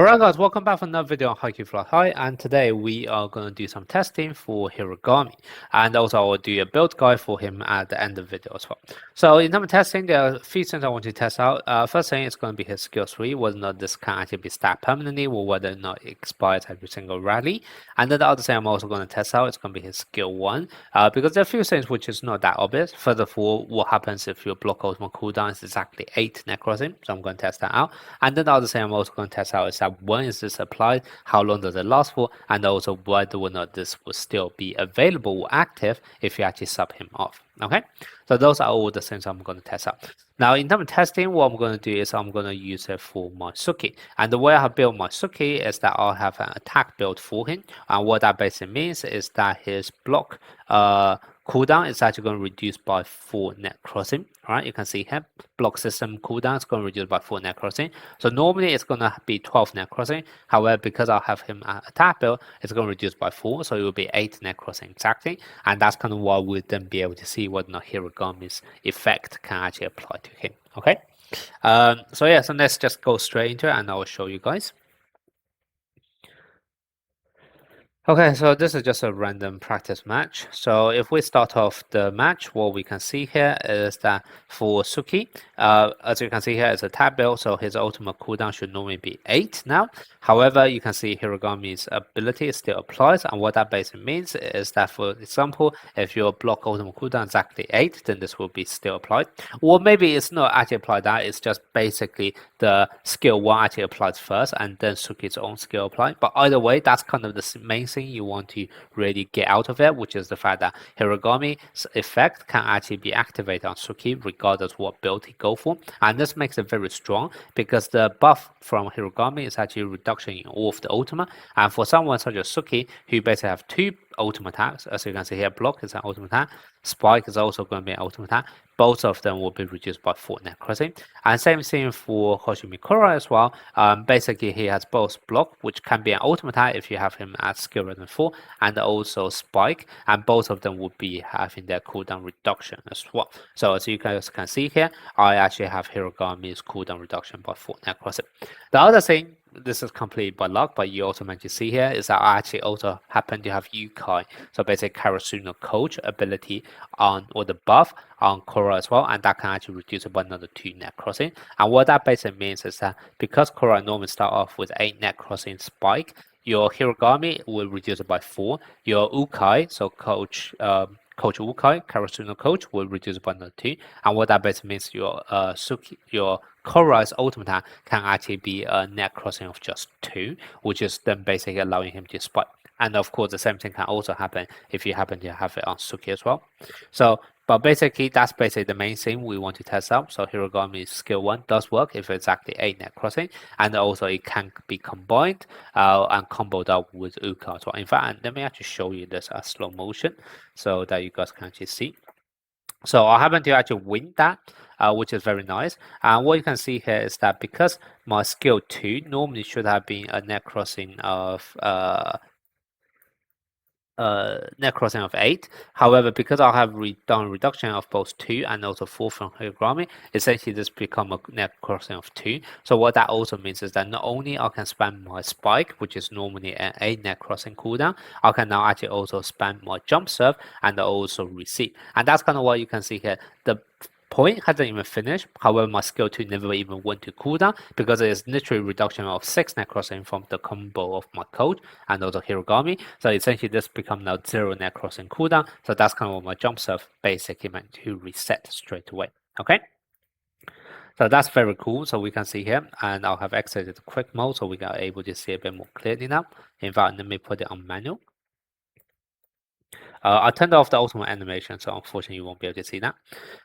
Alright guys, welcome back for another video on HAIKYU Fly High, and today we are going to do some testing for Hirugami, and also I will do a build guide for him at the end of the video as well. So in terms of testing, there are a few things I want to test out. First thing is going to be his skill 3, whether or not this can actually be stacked permanently or whether or not it expires every single rally. And then the other thing I'm also going to test out is going to be his skill 1, because there are a few things which is not that obvious. First of all, what happens if your block ultimate cooldown is exactly 8 necrossing, so I'm going to test that out. And then the other thing I'm also going to test out is that when is this applied, how long does it last for, and also whether or not this will still be available or active if you actually sub him off. Okay, so those are all the things I'm going to test out. Now, in terms of testing, what I'm going to do is I'm going to use it for my Suki. And the way I have built my Suki is that I'll have an attack build for him. And what that basically means is that his block cooldown is actually going to reduce by 4 net crossing. All right, you can see here, block system cooldown is going to reduce by 4 net crossing. So normally it's going to be 12 net crossing. However, because I'll have him at attack build, it's going to reduce by 4. So it will be 8 net crossing exactly. And that's kind of why we'll then be able to see whether or not Hirugami's effect can actually apply to him. Okay, so yeah, so let's just go straight into it and I will show you guys. Okay, so this is just a random practice match. So if we start off the match, what we can see here is that for Suki, as you can see here, it's a tab build, so his ultimate cooldown should normally be 8 now. However, you can see Hirugami's ability still applies, and what that basically means is that, for example, if your block ultimate cooldown is exactly 8, then this will be still applied. Or maybe it's not actually applied that, it's just basically the skill 1 actually applies first, and then Suki's own skill applied. But either way, that's kind of the main thing you want to really get out of it, which is the fact that Hirugami's effect can actually be activated on Suki regardless what build he go for, and this makes it very strong because the buff from Hirugami is actually a reduction in all of the ultimate, and for someone such as Suki who basically have 2 ultimate attacks, as you can see here, block is an ultimate attack, spike is also going to be an ultimate attack, both of them will be reduced by 4 net crossing. And same thing for Hoshimi Kura as well. Basically he has both block, which can be an ultimate attack if you have him at skill rating 4, and also spike, and both of them will be having their cooldown reduction as well. So as you guys can see here, I actually have Hirugami's cooldown reduction by 4 net crossing. The other thing, this is completely by luck, but you also meant to see here is that I actually also happen to have Yukai, so basically Karasuno coach ability on, or the buff on Korra as well, and that can actually reduce it by another 2 net crossing. And what that basically means is that because Korra normally start off with 8 net crossing spike, your Hirugami will reduce it by 4. Your Ukai, so coach Ukai, Karasuno coach, will reduce it by another 2. And what that basically means, your your Korra's ultimate attack can actually be a net crossing of just 2, which is then basically allowing him to spike. And of course, the same thing can also happen if you happen to have it on Suki as well. So, but basically, that's basically the main thing we want to test out. So Hirugami's skill 1 does work if it's exactly 8 net crossing, and also it can be combined and comboed up with Uka as well. In fact, let me actually show you this as slow motion so that you guys can actually see. So I happen to actually win that, which is very nice. And what you can see here is that because my skill 2 normally should have been a net crossing of net crossing of 8. However, because I have done reduction of both 2 and also 4 from Hirugami, essentially this become a net crossing of 2. So what that also means is that not only I can spam my spike, which is normally an 8 net crossing cooldown, I can now actually also spam my jump serve and also receive. And that's kind of what you can see here. The point hasn't even finished. However, my skill 2 never even went to cooldown because it is literally reduction of 6 net crossing from the combo of my code and also Hirugami. So essentially this becomes now 0 net crossing cooldown. So that's kind of what my jump serve basically meant to reset straight away. Okay. So that's very cool. So we can see here, and I'll have exited the quick mode so we are able to see a bit more clearly now. In fact, let me put it on manual. I turned off the ultimate animation, so unfortunately you won't be able to see that.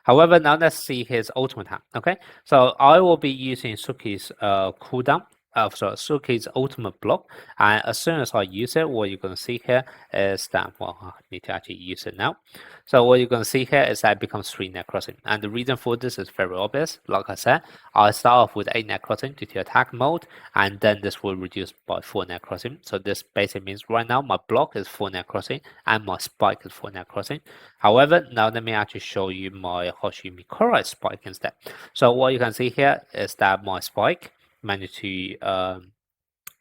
However, now let's see his ultimate attack. Okay, so I will be using Suki's cooldown. Suki's ultimate block, and as soon as I use it, what you're going to see here is that, well, I need to actually use it now. So what you're going to see here is that it becomes 3 net crossing, and the reason for this is very obvious. Like I said, I start off with 8 net crossing due to attack mode, and then this will reduce by 4 net crossing. So this basically means right now my block is 4 net crossing and my spike is 4 net crossing. However, now let me actually show you my Hoshimi Kura spike instead. So what you can see here is that my spike managed to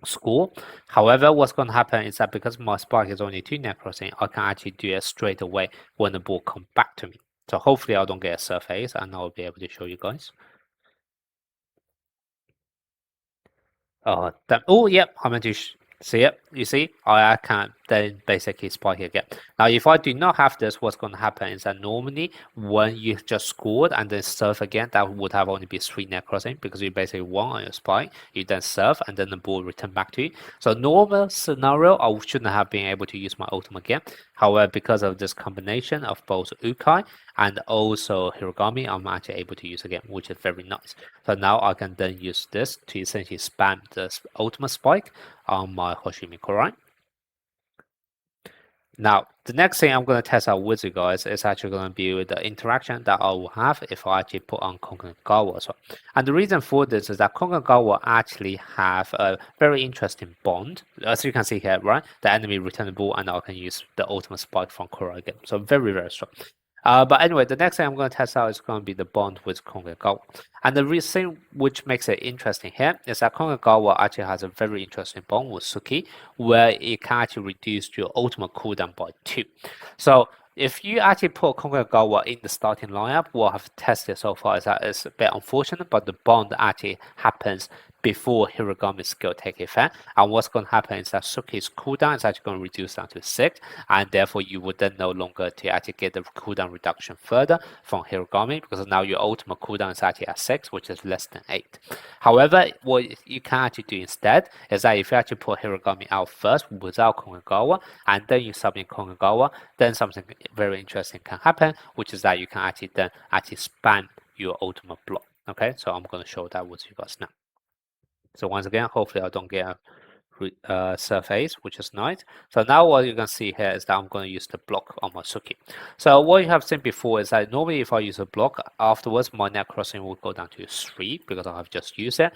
score. However, what's going to happen is that because my spike is only 2 net crossing, I can actually do it straight away when the ball comes back to me. So hopefully I don't get a surface, and I'll be able to show you guys. Oh, yep, I meant to see it. You see, I can't then basically spike it again. Now, if I do not have this, what's going to happen is that normally when you just scored and then serve again, that would have only been 3 net crossing because you basically won on your spike. You then serve and then the ball return back to you. So normal scenario, I shouldn't have been able to use my ultimate again. However, because of this combination of both Ukai and also Hirugami, I'm actually able to use again, which is very nice. So now I can then use this to essentially spam the ultimate spike on my Hoshimi Korai. Now, the next thing I'm going to test out with you guys is actually going to be the interaction that I will have if I actually put on Konkangawa as well. And the reason for this is that Konkangawa actually have a very interesting bond. As you can see here, right? The enemy return the ball and I can use the ultimate spike from Korai again. So very, very strong. But anyway, the next thing I'm going to test out is going to be the bond with Konkangawa. And the reason which makes it interesting here is that Konkangawa actually has a very interesting bond with Suki, where it can actually reduce your ultimate cooldown by 2. So if you actually put Konkangawa in the starting lineup, what I've tested so far is that it's a bit unfortunate, but the bond actually happens before Hirugami's skill take effect. And what's going to happen is that Suki's cooldown is actually going to reduce down to 6, and therefore you would then no longer to actually get the cooldown reduction further from Hirugami, because now your ultimate cooldown is actually at 6, which is less than 8. However, what you can actually do instead is that if you actually put Hirugami out first without Kongangawa, and then you sub in Kongangawa, then something very interesting can happen, which is that you can actually then actually spam your ultimate block. Okay, so I'm going to show that with you guys now. So once again, hopefully I don't get a surface, which is nice. So now what you can see here is that I'm going to use the block on my Suki. So what you have seen before is that normally if I use a block, afterwards my net crossing will go down to 3 because I have just used it,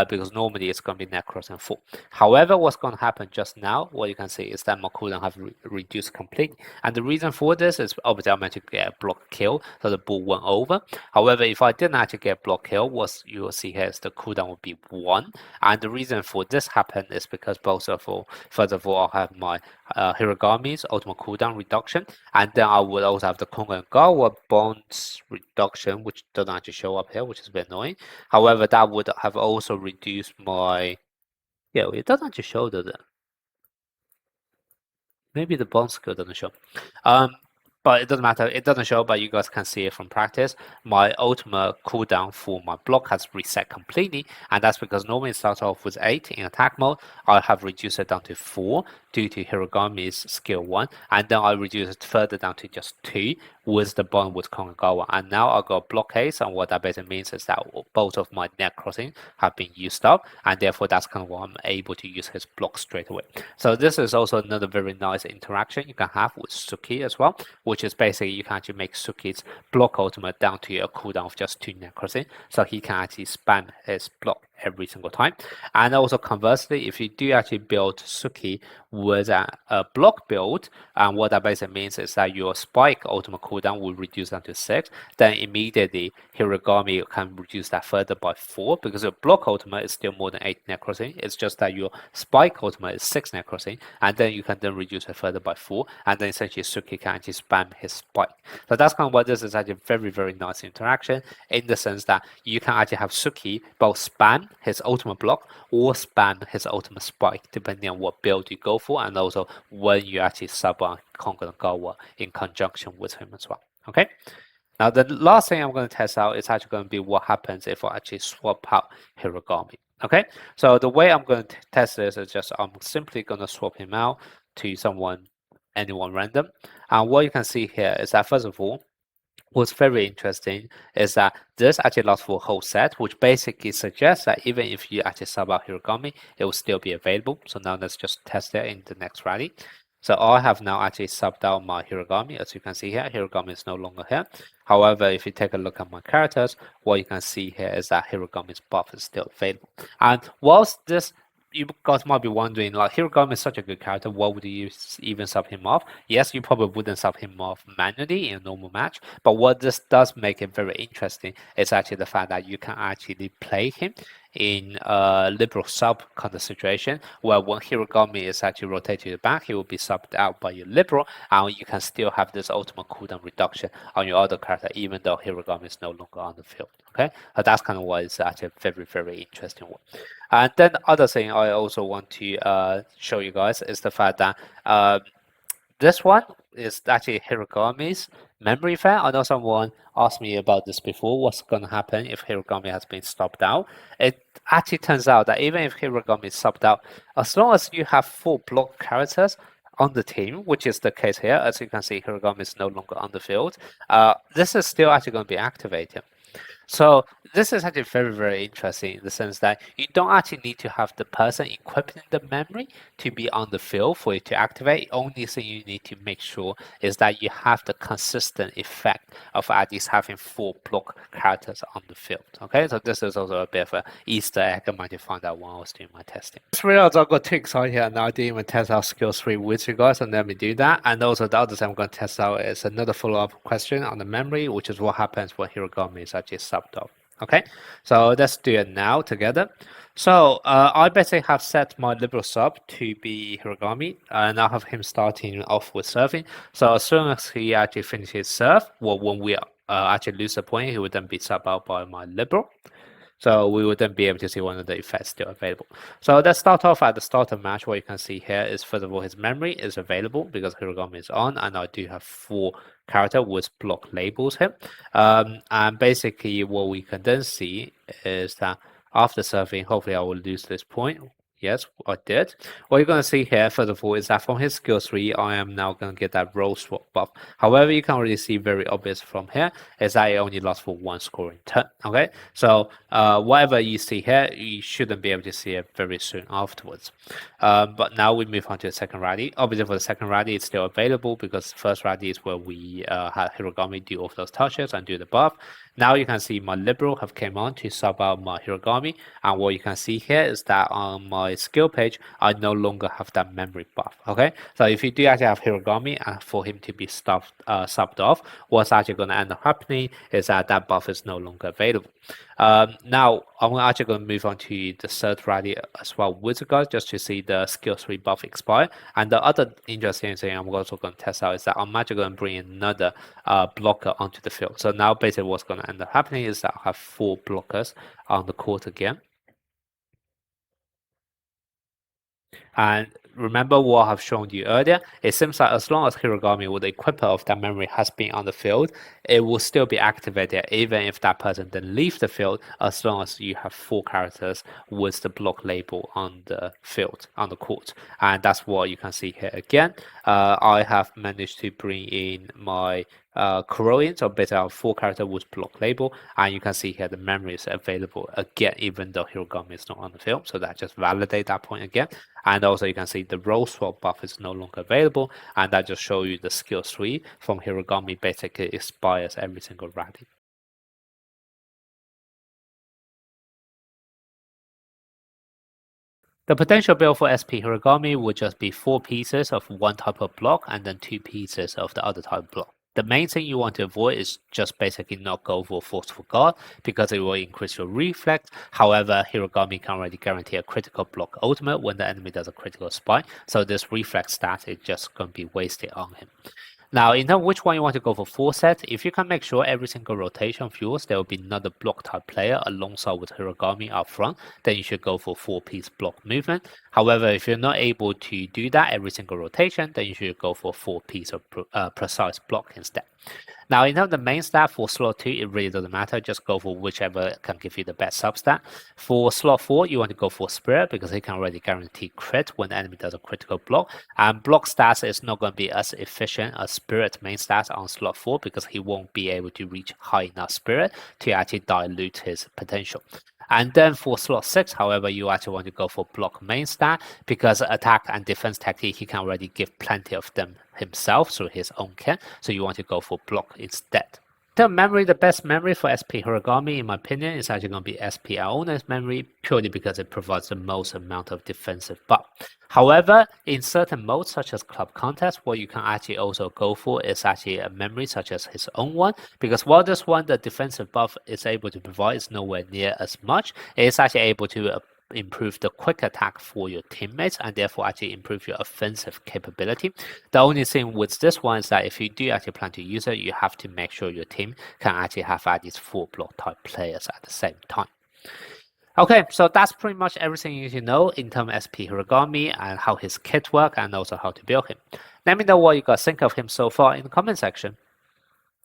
because normally it's going to be net crossing 4. However, what's going to happen just now, what you can see is that my cooldown have reduced completely. And the reason for this is obviously I meant to get a block kill, so the ball went over. However, if I didn't actually get a block kill, what you will see here is the cooldown will be 1. And the reason for this happen is because both of all, first of all, I have my Hirugami's ultimate cooldown reduction, and then I would also have the Kongangawa bonds reduction, which doesn't actually show up here, which is a bit annoying. However, that would have also reduced my, yeah, it doesn't actually show, does it? Maybe the bond skill doesn't show. But it doesn't matter. It doesn't show, but you guys can see it from practice. My ultimate cooldown for my block has reset completely, and that's because normally it starts off with 8 in attack mode. I have reduced it down to 4 due to Hirugami's skill 1, and then I reduce it further down to just 2 with the bond with Konagawa. And now I got block haste, and what that basically means is that both of my net crossing have been used up, and therefore that's kind of why I'm able to use his block straight away. So this is also another very nice interaction you can have with Suki as well, which is basically you can actually make Suki's block ultimate down to a cooldown of just 2 net crossing, so he can actually spam his block every single time. And also conversely, if you do actually build Suki with a block build, and what that basically means is that your spike ultimate cooldown will reduce down to 6, then immediately Hirugami can reduce that further by 4, because your block ultimate is still more than 8 net crossing. It's just that your spike ultimate is 6 net crossing, and then you can then reduce it further by 4, and then essentially Suki can actually spam his spike. So that's kind of why this is actually a very, very nice interaction, in the sense that you can actually have Suki both spam his ultimate block or spam his ultimate spike, depending on what build you go for, and also when you actually sub on Kongangawa in conjunction with him as well. Okay. Now the last thing I'm going to test out is actually going to be what happens if I actually swap out Hirugami. Okay. So the way I'm going to test this is just I'm simply going to swap him out to anyone random. And what you can see here is that first of all, what's very interesting is that this actually lasts for a whole set, which basically suggests that even if you actually sub out Hirugami, it will still be available. So now let's just test it in the next rally. So I have now actually subbed out my Hirugami. As you can see here, Hirugami is no longer here. However, if you take a look at my characters, what you can see here is that Hirugami's buff is still available. And whilst this, you guys might be wondering, like, Hirugami is such a good character, why would you even sub him off? Yes, you probably wouldn't sub him off manually in a normal match, but what this does make it very interesting is actually the fact that you can actually play him in a liberal sub kind of situation, where when Hirugami is actually rotated to the back, he will be subbed out by your liberal, and you can still have this ultimate cooldown reduction on your other character, even though Hirugami is no longer on the field. Okay, so that's kind of why it's actually a very, very interesting one. And then the other thing I also want to show you guys is the fact that this one is actually Hirugami's memory fair. I know someone asked me about this before. What's going to happen if Hirugami has been stopped out? It actually turns out that even if Hirugami is subbed out, as long as you have 4 block characters on the team, which is the case here, as you can see, Hirugami is no longer on the field. This is still actually going to be activated. So this is actually very, very interesting in the sense that you don't actually need to have the person equipping the memory to be on the field for it to activate. The only thing you need to make sure is that you have the consistent effect of at least having 4 block characters on the field. Okay, so this is also a bit of an Easter egg I might have found out when I was doing my testing. I just realized I got too excited here and I didn't even test out skill 3 with you guys, and let me do that. And also the other thing I'm going to test out is another follow-up question on the memory, which is what happens when Hirugami is actually subbed off. Okay, so let's do it now together. So I basically have set my liberal sub to be Hirugami, and I have him starting off with serving. So as soon as he actually finishes serve, well, when we actually lose a point, he would then be subbed out by my liberal. So we would then be able to see one of the effects still available. So let's start off at the start of match. What you can see here is, first of all, his memory is available because Hirugami is on, and I do have 4 character with block labels here. And basically what we can then see is that after serving, hopefully I will lose this point. Yes, I did. What you're going to see here, first of all, is that from his skill 3, I am now going to get that roll swap buff. However, you can already see very obvious from here is that it only lasts for 1 scoring turn. Okay, so whatever you see here, you shouldn't be able to see it very soon afterwards. But now we move on to the second rally. Obviously, for the second rally, it's still available because the first rally is where we have Hirugami do all of those touches and do the buff. Now you can see my liberal have came on to sub out my Hirugami, and what you can see here is that on my skill page, I no longer have that memory buff. Okay, so if you do actually have Hirugami and for him to be subbed off, what's actually going to end up happening is that that buff is no longer available. Now I'm actually going to move on to the third rally as well with you guys, just to see the skill 3 buff expire. And the other interesting thing I'm also going to test out is that I'm actually going to bring another blocker onto the field. So now basically what's going to end up happening is that I have 4 blockers on the court again. And remember what I've shown you earlier, it seems like as long as Hirugami with the equipper of that memory has been on the field, it will still be activated even if that person then leaves the field, as long as you have 4 characters with the block label on the field, on the court. And that's what you can see here again. I have managed to bring in my Korean, so basically I have 4 character with block label, and you can see here the memory is available again even though Hirugami is not on the field, so that just validate that point again. And also you can see the roll swap buff is no longer available, and that just show you the skill 3 from Hirugami basically expires every single rally. The potential build for SP Hirugami would just be 4 pieces of one type of block and then 2 pieces of the other type of block. The main thing you want to avoid is just basically not go for Forceful Guard because it will increase your reflex. However, Hirugami can already guarantee a critical block ultimate when the enemy does a critical spike, so this reflex stat is just going to be wasted on him. Now, in terms of which one you want to go for full set, if you can make sure every single rotation of yours, there will be another block type player alongside with Hirugami up front, then you should go for 4-piece block movement. However, if you're not able to do that every single rotation, then you should go for 4-piece of precise block instead. Now, in terms of the main stat for slot 2, it really doesn't matter. Just go for whichever can give you the best substat. For slot 4, you want to go for Spirit because it can already guarantee crit when the enemy does a critical block. And block stats is not going to be as efficient as Spirit main stats on slot 4 because he won't be able to reach high enough Spirit to actually dilute his potential. And then for slot 6, however, you actually want to go for block main stat because attack and defense technique, he can already give plenty of them himself through his own can. So you want to go for block instead. The memory, the best memory for SP Hirugami, in my opinion, is actually going to be SP Aona's memory, purely because it provides the most amount of defensive buff. However, in certain modes, such as Club Contest, what you can actually also go for is actually a memory such as his own one, because while this one, the defensive buff is able to provide is nowhere near as much, it is actually able to improve the quick attack for your teammates and therefore actually improve your offensive capability. The only thing with this one is that if you do actually plan to use it, you have to make sure your team can actually have at least 4 block type players at the same time. Okay, so that's pretty much everything you need to know in terms of SP Hirugami and how his kit work and also how to build him. Let me know what you guys think of him so far in the comment section.